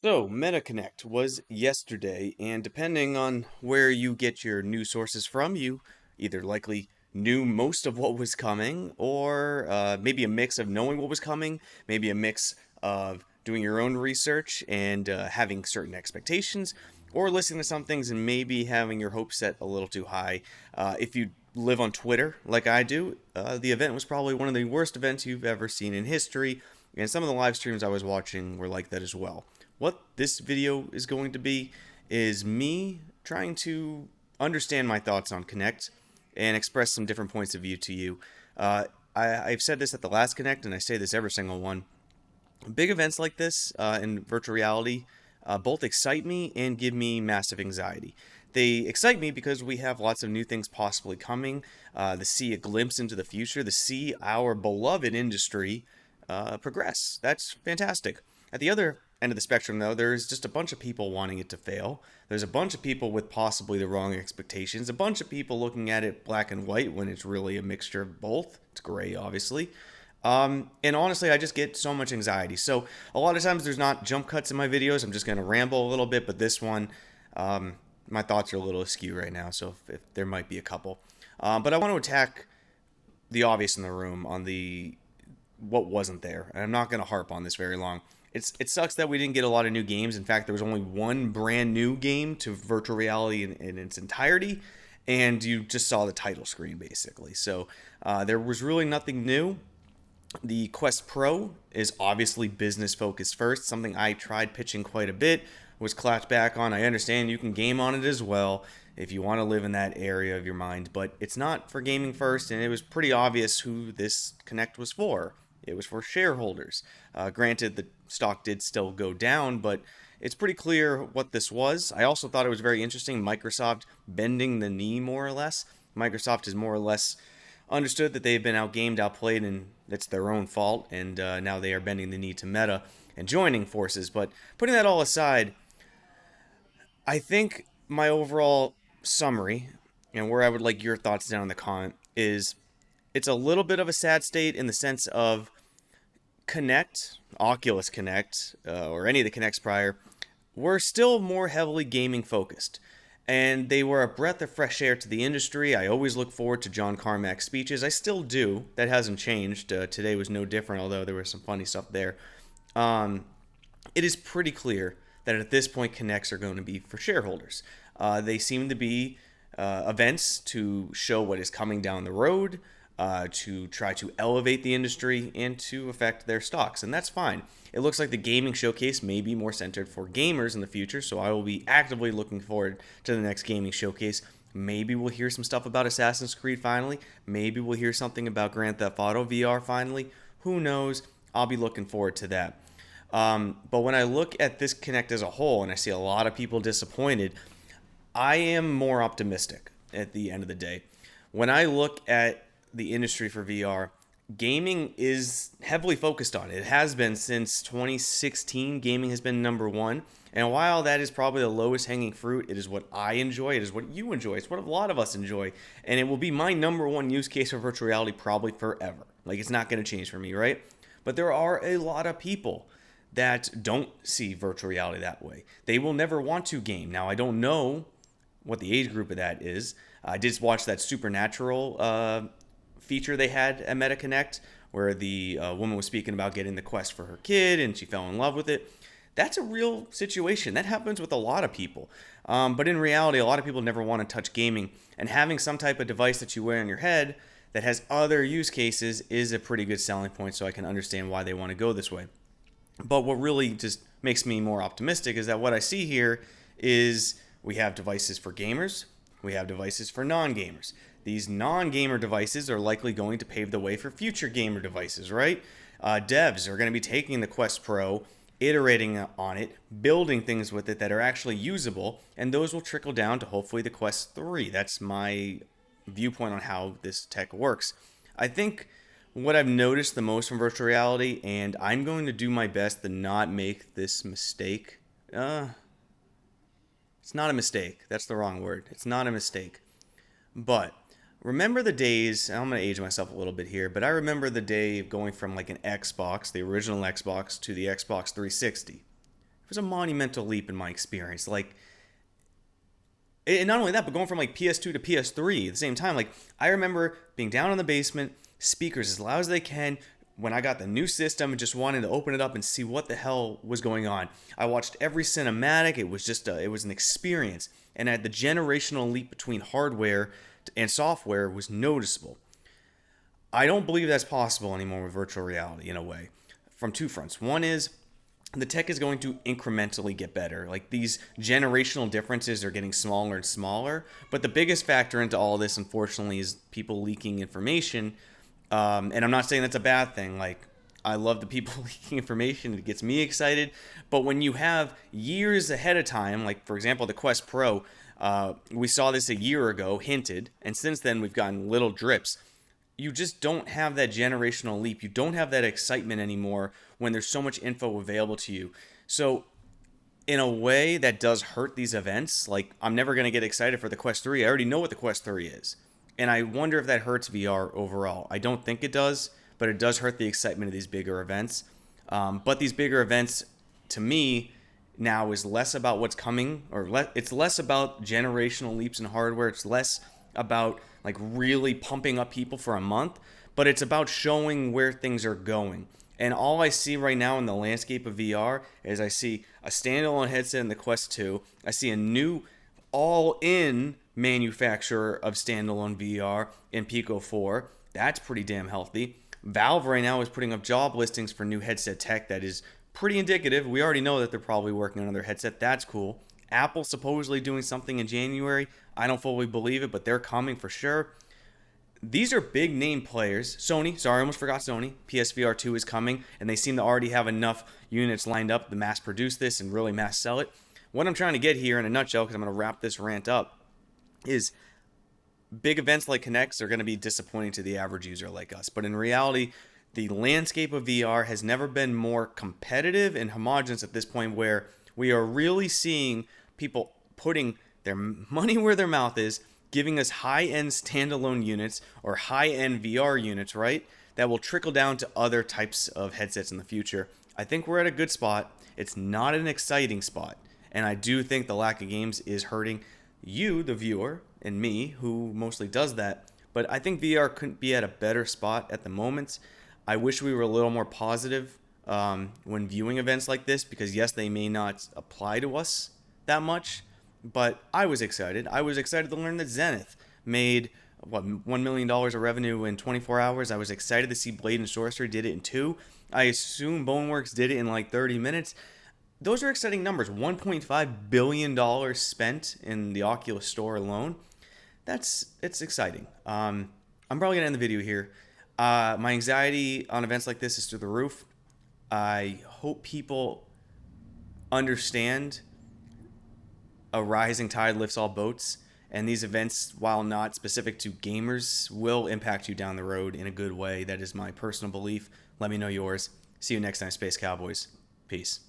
So, MetaConnect was yesterday, and depending on where you get your news sources from, you either likely knew most of what was coming, or maybe a mix of knowing what was coming, maybe a mix of doing your own research and having certain expectations, or listening to some things and maybe having your hopes set a little too high. If you live on Twitter like I do, the event was probably one of the worst events you've ever seen in history, and some of the live streams I was watching were like that as well. What this video is going to be is me trying to understand my thoughts on Connect and express some different points of view to you. I've said this at the last Connect, and I say this every single one. Big events like this in virtual reality both excite me and give me massive anxiety. They excite me because we have lots of new things possibly coming, to see a glimpse into the future, to see our beloved industry progress. That's fantastic. At the other end of the spectrum, though, there's just a bunch of people wanting it to fail. There's a bunch of people with possibly the wrong expectations, a bunch of people looking at it black and white when it's really a mixture of both. It's gray, obviously. And honestly, I just get so much anxiety. So a lot of times there's not jump cuts in my videos. I'm just going to ramble a little bit, but this one, my thoughts are a little askew right now, so if there might be a couple. But I want to attack the obvious in the room on the what wasn't there. And I'm not going to harp on this very long. It sucks that we didn't get a lot of new games. In fact, there was only one brand new game to virtual reality in its entirety, and you just saw the title screen basically. So there was really nothing new. The Quest Pro is obviously business focused first, something I tried pitching quite a bit, was clapped back on. I understand you can game on it as well if you want to live in that area of your mind, but it's not for gaming first, and it was pretty obvious who this Connect was for. It was for shareholders. Granted, the stock did still go down, but it's pretty clear what this was. I also thought it was very interesting, Microsoft bending the knee more or less. Microsoft is more or less understood that they've been outgamed, outplayed, and it's their own fault, and now they are bending the knee to Meta and joining forces. But putting that all aside, I think my overall summary, and where I would like your thoughts down in the comment, is it's a little bit of a sad state in the sense of Connect, Oculus Connect, or any of the Connects prior, were still more heavily gaming focused. And they were a breath of fresh air to the industry. I always look forward to John Carmack's speeches. I still do. That hasn't changed. Today was no different, although there was some funny stuff there. It is pretty clear that at this point, Connects are going to be for shareholders. They seem to be events to show what is coming down the road, to try to elevate the industry and to affect their stocks, and that's fine. It looks like the gaming showcase may be more centered for gamers in the future, so I will be actively looking forward to the next gaming showcase. Maybe we'll hear some stuff about Assassin's Creed finally. Maybe we'll hear something about Grand Theft Auto VR finally. Who knows? I'll be looking forward to that. But when I look at this Connect as a whole and I see a lot of people disappointed, I am more optimistic at the end of the day. When I look at the industry for VR, gaming is heavily focused on it. It has been since 2016. Gaming has been number one. And while that is probably the lowest hanging fruit, it is what I enjoy. It is what you enjoy. It's what a lot of us enjoy. And it will be my number one use case for virtual reality probably forever. Like, it's not going to change for me, right? But there are a lot of people that don't see virtual reality that way. They will never want to game. Now, I don't know what the age group of that is. I did watch that Supernatural feature they had at MetaConnect where the woman was speaking about getting the Quest for her kid and she fell in love with it. That's a real situation. That happens with a lot of people. But in reality, a lot of people never want to touch gaming, and having some type of device that you wear on your head that has other use cases is a pretty good selling point, so I can understand why they want to go this way. But what really just makes me more optimistic is that what I see here is we have devices for gamers, we have devices for non-gamers. These non-gamer devices are likely going to pave the way for future gamer devices, right? Devs are going to be taking the Quest Pro, iterating on it, building things with it that are actually usable, and those will trickle down to hopefully the Quest 3. That's my viewpoint on how this tech works. I think what I've noticed the most from virtual reality, and I'm going to do my best to not make this mistake. It's not a mistake. That's the wrong word. It's not a mistake. But remember the days, I'm going to age myself a little bit here, but I remember the day of going from like an Xbox, the original Xbox, to the Xbox 360. it was a monumental leap in my experience. Like, and not only that, but going from like PS2 to PS3 at the same time. Like, I remember being down in the basement, speakers as loud as they can, when I got the new system and just wanted to open it up and see what the hell was going on. I watched every cinematic. It was just it was an experience. And the generational leap between hardware and software was noticeable. I don't believe that's possible anymore with virtual reality in a way, from two fronts. One is the tech is going to incrementally get better. Like, these generational differences are getting smaller and smaller. But the biggest factor into all this, unfortunately, is people leaking information. And I'm not saying that's a bad thing. Like, I love the people leaking information. It gets me excited. But when you have years ahead of time, like, for example, the Quest Pro, we saw this a year ago, hinted. And since then, we've gotten little drips. You just don't have that generational leap. You don't have that excitement anymore when there's so much info available to you. So in a way, that does hurt these events. Like, I'm never going to get excited for the Quest 3. I already know what the Quest 3 is. And I wonder if that hurts VR overall. I don't think it does, but it does hurt the excitement of these bigger events. But these bigger events, to me, now is less about what's coming, or it's less about generational leaps in hardware. It's less about like really pumping up people for a month, but it's about showing where things are going. And all I see right now in the landscape of VR is I see a standalone headset in the Quest 2. I see a new all-in manufacturer of standalone VR in Pico 4. That's pretty damn healthy. Valve right now is putting up job listings for new headset tech that is pretty indicative. We already know that they're probably working on another headset. That's cool. Apple supposedly doing something in January. I don't fully believe it, but they're coming for sure. These are big name players. Sony, sorry, I almost forgot Sony. PSVR 2 is coming, and they seem to already have enough units lined up to mass produce this and really mass sell it. What I'm trying to get here in a nutshell, because I'm going to wrap this rant up, is big events like Connects are going to be disappointing to the average user like us. But in reality, the landscape of VR has never been more competitive and homogenous at this point, where we are really seeing people putting their money where their mouth is, giving us high-end standalone units or high-end VR units, right? That will trickle down to other types of headsets in the future. I think we're at a good spot. It's not an exciting spot. And I do think the lack of games is hurting you, the viewer, and me, who mostly does that. But I think VR couldn't be at a better spot at the moment. I wish we were a little more positive when viewing events like this, because yes, they may not apply to us that much, but I was excited. I was excited to learn that Zenith made $1 million of revenue in 24 hours. I was excited to see Blade and Sorcery did it in 2. I assume Boneworks did it in like 30 minutes. Those are exciting numbers. $1.5 billion spent in the Oculus store alone. It's exciting. I'm probably gonna end the video here. My anxiety on events like this is through the roof. I hope people understand a rising tide lifts all boats, and these events, while not specific to gamers, will impact you down the road in a good way. That is my personal belief. Let me know yours. See you next time, Space Cowboys. Peace.